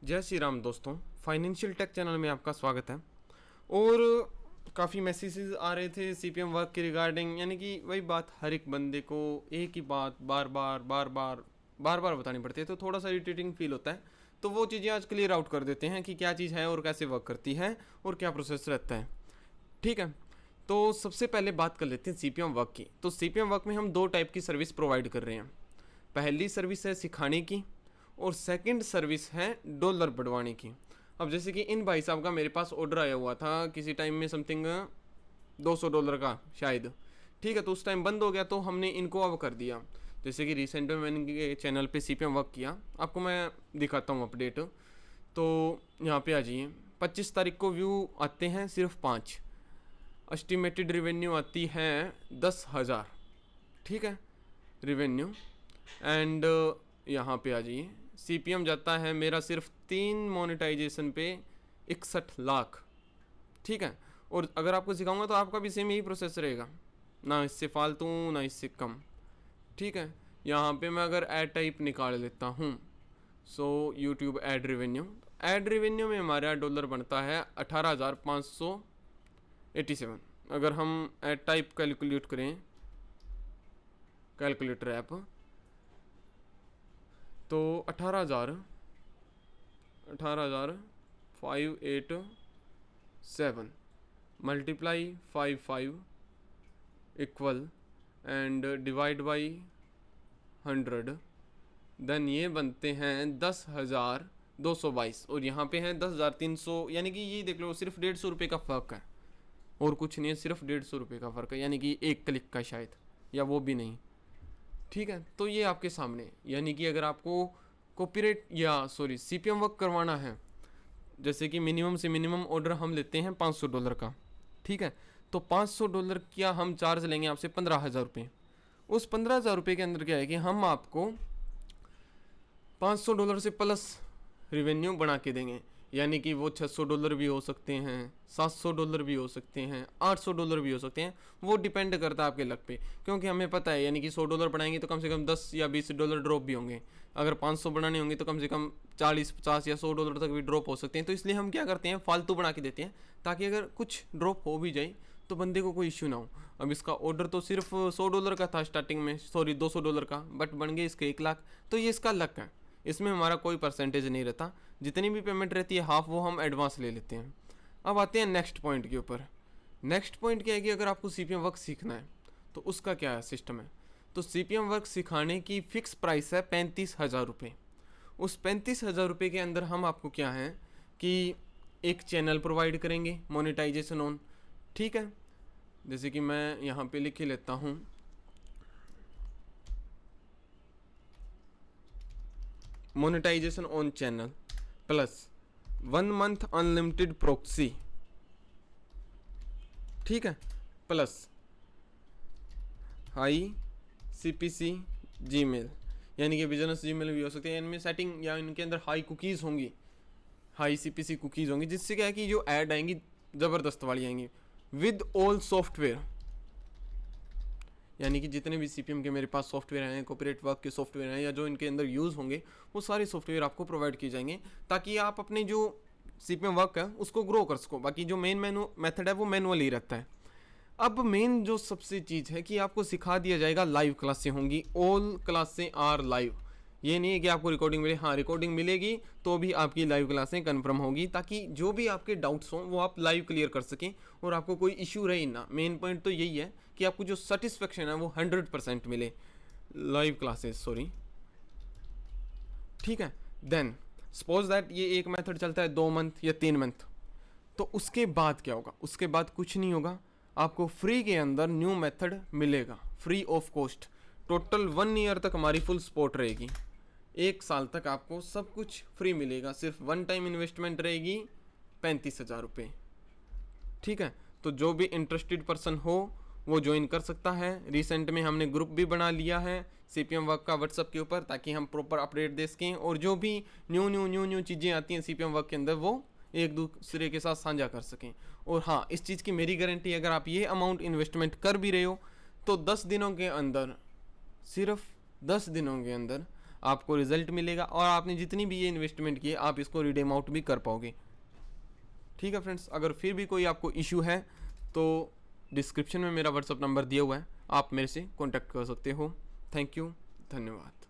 जय श्री राम दोस्तों, financial take channel में आपका स्वागत है। और काफ़ी मैसेजेस आ रहे थे सीपीएम वर्क के रिगार्डिंग, यानी कि वही बात हर एक बंदे को एक ही बात बार बार बतानी पड़ती है, तो थोड़ा सा इरिटेटिंग फील होता है। तो वो चीज़ें आज क्लियर आउट कर देते हैं कि क्या चीज़ है और कैसे वर्क करती है और क्या प्रोसेस रहता है। ठीक है, तो सबसे पहले बात कर लेते हैं सीपीएम वर्क की। तो सीपीएम वर्क में हम दो टाइप की सर्विस प्रोवाइड कर रहे हैं। पहली सर्विस है सिखाने की और सेकंड सर्विस है डॉलर बढ़वाने की। अब जैसे कि इन भाई साहब का मेरे पास ऑर्डर आया हुआ था किसी टाइम में समथिंग $200 का शायद। ठीक है, तो उस टाइम बंद हो गया तो हमने इनको अब कर दिया। जैसे कि रिसेंट में मैंने इनके चैनल पे सीपीएम वर्क किया, आपको मैं दिखाता हूँ अपडेट। तो यहाँ पे आ जाइए, 25 तारीख को व्यू आते हैं सिर्फ 5, एस्टिमेटेड रिवेन्यू आती है 10,000। ठीक है, रिवेन्यू। एंड यहाँ पे आ जाइए, सीपीएम जाता है मेरा सिर्फ 3 मोनेटाइजेशन पे 61 लाख। ठीक है, और अगर आपको सिखाऊंगा तो आपका भी सेम यही प्रोसेस रहेगा, ना इससे फालतू ना इससे कम। ठीक है, यहाँ पे मैं अगर ऐड टाइप निकाल लेता हूँ, सो यूट्यूब ऐड रेवेन्यू में हमारा डॉलर बनता है 18,587। अगर हम ऐड टाइप कैलकुलेट करें कैलकुलेटर ऐप, तो 18,587 multiply 55 equal and divide by 100, then ये बनते हैं 10,222 और यहाँ पे हैं 10,300। यानी कि ये देख लो, सिर्फ 150 रुपये का फ़र्क है और कुछ नहीं है, सिर्फ 150 रुपये का फ़र्क है, यानी कि एक क्लिक का शायद, या वो भी नहीं। ठीक है, तो ये आपके सामने, यानी कि अगर आपको कॉपीराइट या सीपीएम वर्क करवाना है, जैसे कि मिनिमम से मिनिमम ऑर्डर हम लेते हैं $500 का। ठीक है, तो $500 क्या हम चार्ज लेंगे आपसे 15,000 रुपये। उस 15,000 रुपये के अंदर क्या है कि हम आपको $500 से प्लस रिवेन्यू बना के देंगे। यानी कि वो $600 भी हो सकते हैं, $700 भी हो सकते हैं, $800 भी हो सकते हैं। वो डिपेंड करता है आपके लक पे, क्योंकि हमें पता है यानी कि $100 बनाएंगे तो कम से कम 10 या $20 ड्रॉप भी होंगे। अगर 500 बनाने होंगे तो कम से कम 40, 50 या $100 तक भी ड्रॉप हो सकते हैं। तो इसलिए हम क्या करते हैं, फालतू बना के देते हैं, ताकि अगर कुछ ड्रॉप हो भी जाए तो बंदे को कोई इश्यू ना हो। अब इसका ऑर्डर तो सिर्फ $100 का था स्टार्टिंग में, $200 का, बट बन गए इसके 1 लाख। तो ये इसका लक है, इसमें हमारा कोई परसेंटेज नहीं रहता। जितनी भी पेमेंट रहती है हाफ वो हम एडवांस ले लेते हैं। अब आते हैं नेक्स्ट पॉइंट के ऊपर। नेक्स्ट पॉइंट क्या है कि अगर आपको सीपीएम वर्क सीखना है तो उसका क्या है सिस्टम है। तो सीपीएम वर्क सिखाने की फ़िक्स प्राइस है 35,000 रुपये। उस 35,000 रुपये के अंदर हम आपको क्या है कि एक चैनल प्रोवाइड करेंगे, मोनेटाइजेशन ऑन। ठीक है, जैसे कि मैं यहाँ पे लिख ही लेता हूँ, monetization on channel plus 1 month unlimited proxy. ठीक है, प्लस हाई सीपीसी जीमेल, यानी कि बिजनेस जीमेल भी हो सकते हैं। इनमें सेटिंग या इनके अंदर हाई कुकीज़ होंगी, हाई सीपीसी कुकीज़ होंगी, जिससे क्या है कि जो ऐड आएंगी ज़बरदस्त वाली आएंगी विद ऑल सॉफ्टवेयर। यानी कि जितने भी सीपीएम के मेरे पास सॉफ्टवेयर हैं, कॉपीराइट वर्क के सॉफ्टवेयर हैं, या जो इनके अंदर यूज़ होंगे, वो सारे सॉफ्टवेयर आपको प्रोवाइड किए जाएंगे, ताकि आप अपने जो सीपीएम वर्क है उसको ग्रो कर सको। बाकी जो मेन मेथड है वो मैनुअल ही रहता है। अब मेन जो सबसे चीज़ है कि आपको सिखा दिया जाएगा, लाइव क्लासें होंगी, ऑल क्लासें आर लाइव। ये नहीं है कि आपको रिकॉर्डिंग मिले, हाँ रिकॉर्डिंग मिलेगी तो भी आपकी लाइव क्लासें कंफर्म होगी, ताकि जो भी आपके डाउट्स हों वो आप लाइव क्लियर कर सकें और आपको कोई इशू रहे ना। मेन पॉइंट तो यही है कि आपको जो सेटिस्फेक्शन है वो 100% मिले लाइव क्लासेस। ठीक है, देन सपोज दैट ये एक मेथड चलता है 2 मंथ या 3 मंथ, तो उसके बाद क्या होगा। उसके बाद कुछ नहीं होगा, आपको फ्री के अंदर न्यू मेथड मिलेगा, free of cost. Total 1 year तक हमारी फुल सपोर्ट रहेगी, 1 साल तक आपको सब कुछ फ्री मिलेगा। सिर्फ 1 टाइम इन्वेस्टमेंट रहेगी 35,000 रुपये। ठीक है, तो जो भी इंटरेस्टेड पर्सन हो वो ज्वाइन कर सकता है। रिसेंट में हमने ग्रुप भी बना लिया है सीपीएम वर्क का व्हाट्सअप के ऊपर, ताकि हम प्रॉपर अपडेट दे सकें और जो भी न्यू चीज़ें आती हैं सीपीएम वर्क के अंदर वो एक दूसरे के साथ साझा कर सकें। और हाँ, इस चीज़ की मेरी गारंटी, अगर आप ये अमाउंट इन्वेस्टमेंट कर भी रहे हो तो 10 दिनों के अंदर, सिर्फ 10 दिनों के अंदर आपको रिजल्ट मिलेगा और आपने जितनी भी ये इन्वेस्टमेंट की है आप इसको रिडीम आउट भी कर पाओगे। ठीक है फ्रेंड्स, अगर फिर भी कोई आपको इशू है तो डिस्क्रिप्शन में मेरा व्हाट्सअप नंबर दिया हुआ है, आप मेरे से कॉन्टैक्ट कर सकते हो। थैंक यू, धन्यवाद।